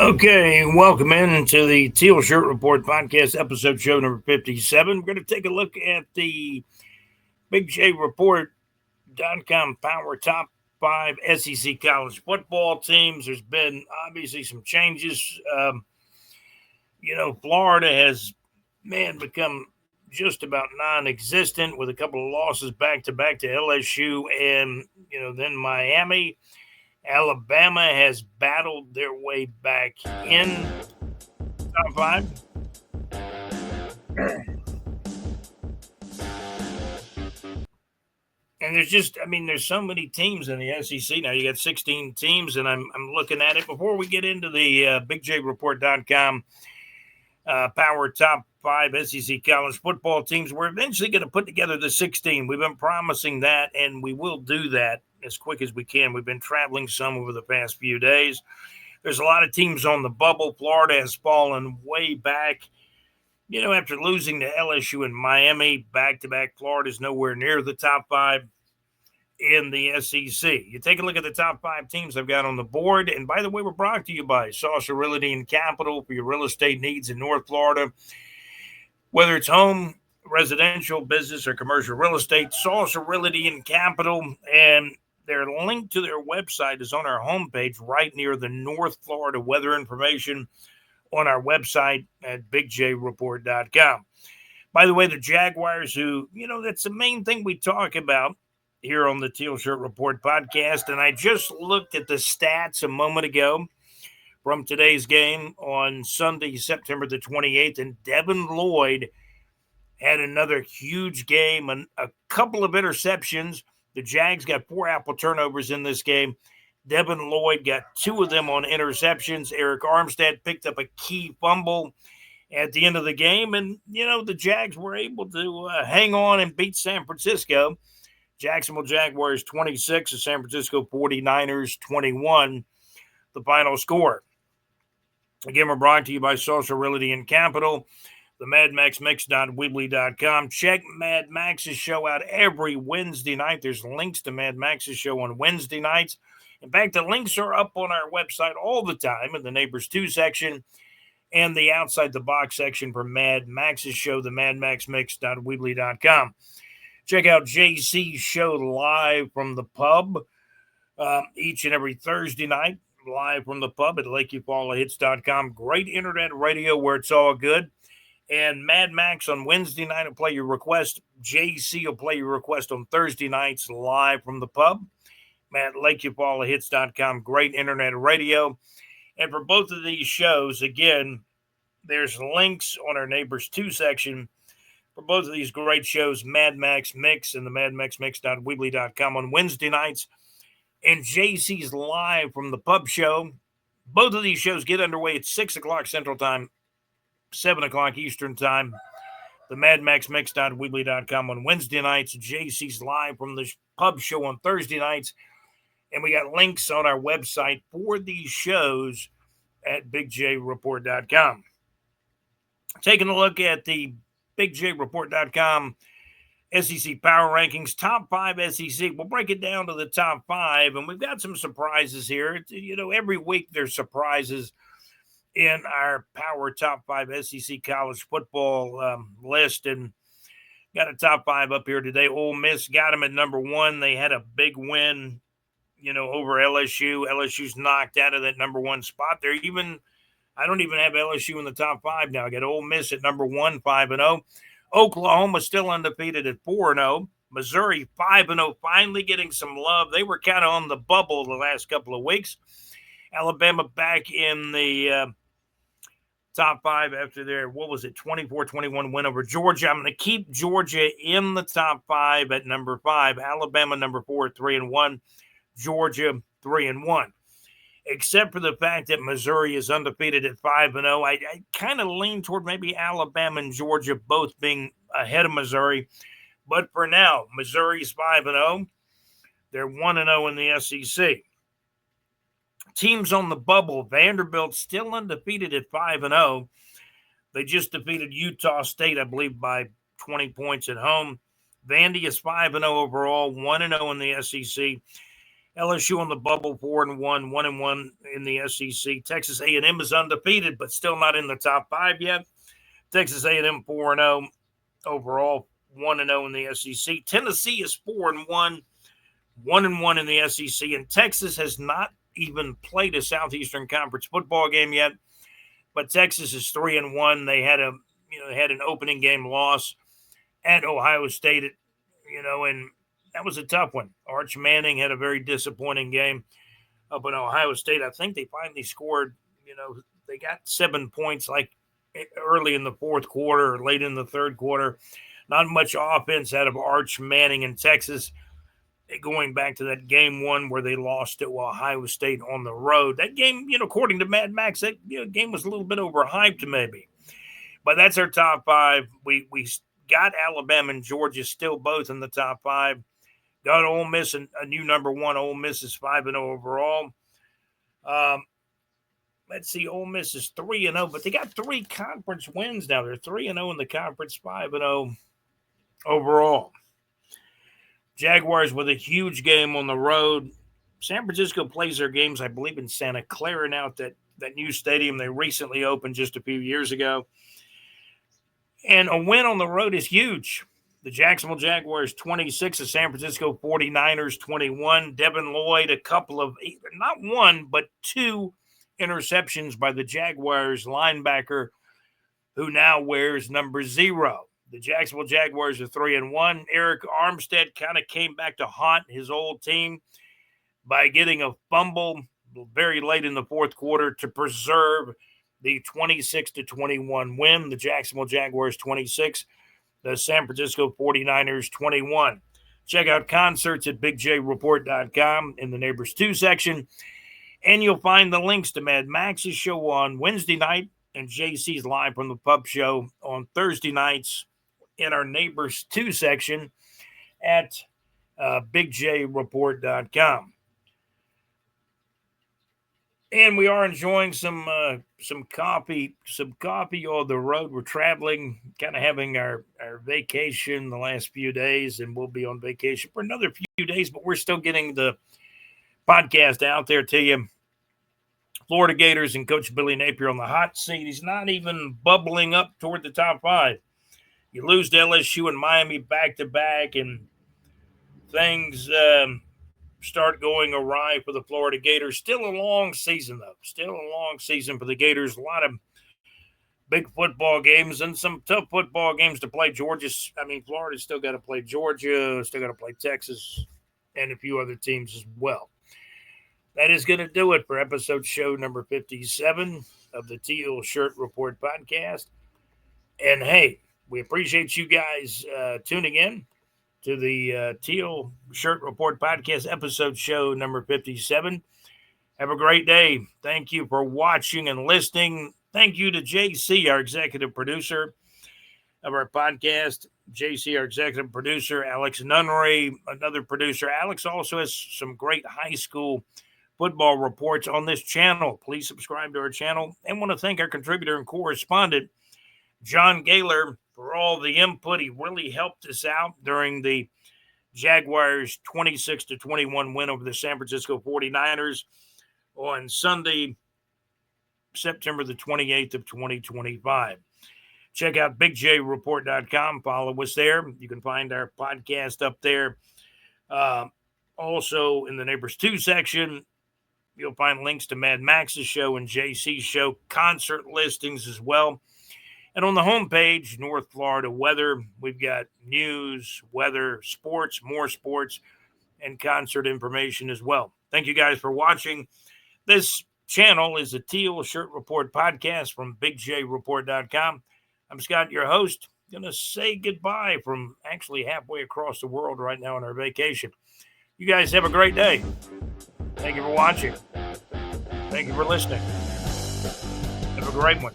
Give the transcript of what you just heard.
Okay, welcome in to the Teal Shirt Report podcast, episode show number 57. We're going to take a look at the BigJReport.com Power Top 5 SEC college football teams. There's been obviously some changes. Florida has, become just about non-existent with a couple of losses back-to-back to LSU and, then Miami. Alabama has battled their way back in top five. And there's so many teams in the SEC now. You got 16 teams, and I'm looking at it. Before we get into the BigJReport.com Power Top 5 SEC college football teams, we're eventually going to put together the 16. We've been promising that, and we will do that as quick as we can. We've been traveling some over the past few days. There's a lot of teams on the bubble. Florida has fallen way back. After losing to LSU and Miami back-to-back, Florida's nowhere near the top five in the SEC. You take a look at the top five teams I've got on the board. And by the way, we're brought to you by Saucer Realty and Capital for your real estate needs in North Florida. Whether it's home, residential, business, or commercial real estate, Saucer Realty and Capital. And their link to their website is on our homepage right near the North Florida weather information on our website at bigjreport.com. By the way, the Jaguars, who, that's the main thing we talk about here on the Teal Shirt Report podcast. And I just looked at the stats a moment ago from today's game on Sunday, September the 28th. And Devin Lloyd had another huge game and a couple of interceptions. The Jags got 4 apple turnovers in this game. Devin Lloyd got 2 of them on interceptions. Eric Armstead picked up a key fumble at the end of the game. And, the Jags were able to hang on and beat San Francisco. Jacksonville Jaguars 26, the San Francisco 49ers 21, the final score. Again, we're brought to you by Saucer Realty and Capital, the MadMaxMix.weebly.com. Check Mad Max's show out every Wednesday night. There's links to Mad Max's show on Wednesday nights. In fact, the links are up on our website all the time in the Neighbors 2 section and the Outside the Box section for Mad Max's show, the MadMaxMix.weebly.com. Check out JC's show live from the pub each and every Thursday night, live from the pub at LakeUpallahits.com. Great internet radio where it's all good. And Mad Max on Wednesday night will play your request. JC will play your request on Thursday nights live from the pub at LakeUpallahits.com. Great internet radio. And for both of these shows, again, there's links on our Neighbors 2 section for both of these great shows, Mad Max Mix and the MadMaxMix.weebly.com on Wednesday nights, and JC's live from the pub show. Both of these shows get underway at 6 o'clock Central Time, 7 o'clock Eastern Time. The MadMaxMix.weebly.com on Wednesday nights, JC's live from the pub show on Thursday nights. And we got links on our website for these shows at bigjreport.com. Taking a look at the BigJReport.com SEC Power Rankings, top 5 SEC. We'll break it down to the top 5, and we've got some surprises here. Every week there's surprises in our Power Top 5 SEC college football list, and got a top 5 up here today. Ole Miss got them at number 1. They had a big win, over LSU. LSU's knocked out of that number 1 spot. I don't even have LSU in the top 5 now. I got Ole Miss at number 1, 5-0. Oklahoma still undefeated at 4-0. Missouri 5-0, finally getting some love. They were kind of on the bubble the last couple of weeks. Alabama back in the top 5 after their, 24-21 win over Georgia. I'm going to keep Georgia in the top 5 at number 5. Alabama number 4 at 3-1. Georgia 3-1. Except for the fact that Missouri is undefeated at 5-0. I kind of lean toward maybe Alabama and Georgia both being ahead of Missouri. But for now, Missouri's 5-0. They're 1-0 in the SEC. Teams on the bubble, Vanderbilt still undefeated at 5-0. They just defeated Utah State, I believe, by 20 points at home. Vandy is 5-0 overall, 1-0 in the SEC. LSU on the bubble, 4-1, 1-1 in the SEC. Texas A&M is undefeated, but still not in the top 5 yet. Texas A&M 4-0 overall, 1-0 in the SEC. Tennessee is 4-1, 1-1 in the SEC, and Texas has not even played a Southeastern Conference football game yet. But Texas is 3-1. They had an opening game loss at Ohio State, and that was a tough one. Arch Manning had a very disappointing game up in Ohio State. I think they finally scored, they got 7 points like early in the fourth quarter or late in the third quarter. Not much offense out of Arch Manning in Texas. Going back to that game one where they lost to Ohio State on the road. That game, according to Mad Max, that game was a little bit overhyped maybe. But that's our top 5. We got Alabama and Georgia still both in the top 5. Got Ole Miss and a new number 1. Ole Miss is 5-0 overall. Let's see, Ole Miss is 3-0, but they got 3 conference wins now. They're 3-0 in the conference, 5-0 overall. Jaguars with a huge game on the road. San Francisco plays their games, I believe, in Santa Clara now at that new stadium they recently opened just a few years ago. And a win on the road is huge. The Jacksonville Jaguars 26, the San Francisco 49ers 21. Devin Lloyd, a couple of, not one, but 2 interceptions by the Jaguars linebacker, who now wears number 0. The Jacksonville Jaguars are 3-1. Eric Armstead kind of came back to haunt his old team by getting a fumble very late in the fourth quarter to preserve the 26-21 win. The Jacksonville Jaguars 26, the San Francisco 49ers 21. Check out concerts at bigjreport.com in the Neighbors 2 section, and you'll find the links to Mad Max's show on Wednesday night and JC's Live from the Pub show on Thursday nights in our Neighbors 2 section at bigjreport.com. And we are enjoying some coffee on the road. We're traveling, kind of having our vacation the last few days, and we'll be on vacation for another few days, but we're still getting the podcast out there to you. Florida Gators and Coach Billy Napier on the hot seat. He's not even bubbling up toward the top 5. You lose to LSU and Miami back-to-back, and things start going awry for the Florida Gators. Still a long season, though. Still a long season for the Gators. A lot of big football games and some tough football games to play. Florida's still got to play Georgia, still got to play Texas, and a few other teams as well. That is going to do it for episode show number 57 of the Teal Shirt Report podcast. And, hey, we appreciate you guys tuning in to the Teal Shirt Report podcast episode show number 57. Have a great day. Thank you for watching and listening. Thank you to JC, our executive producer of our podcast. JC, our executive producer. Alex Nunnery, another producer. Alex also has some great high school football reports on this channel. Please subscribe to our channel. And want to thank our contributor and correspondent, John Gaylor, for all the input. He really helped us out during the Jaguars 26-21 win over the San Francisco 49ers on Sunday, September the 28th of 2025. Check out bigjreport.com. Follow us there. You can find our podcast up there. Also in the Neighbors 2 section, you'll find links to Mad Max's show and JC's show, concert listings as well. And on the homepage, North Florida weather, we've got news, weather, sports, more sports, and concert information as well. Thank you guys for watching. This channel is a Teal Shirt Report podcast from bigjreport.com. I'm Scott, your host. Going to say goodbye from actually halfway across the world right now on our vacation. You guys have a great day. Thank you for watching. Thank you for listening. Have a great one.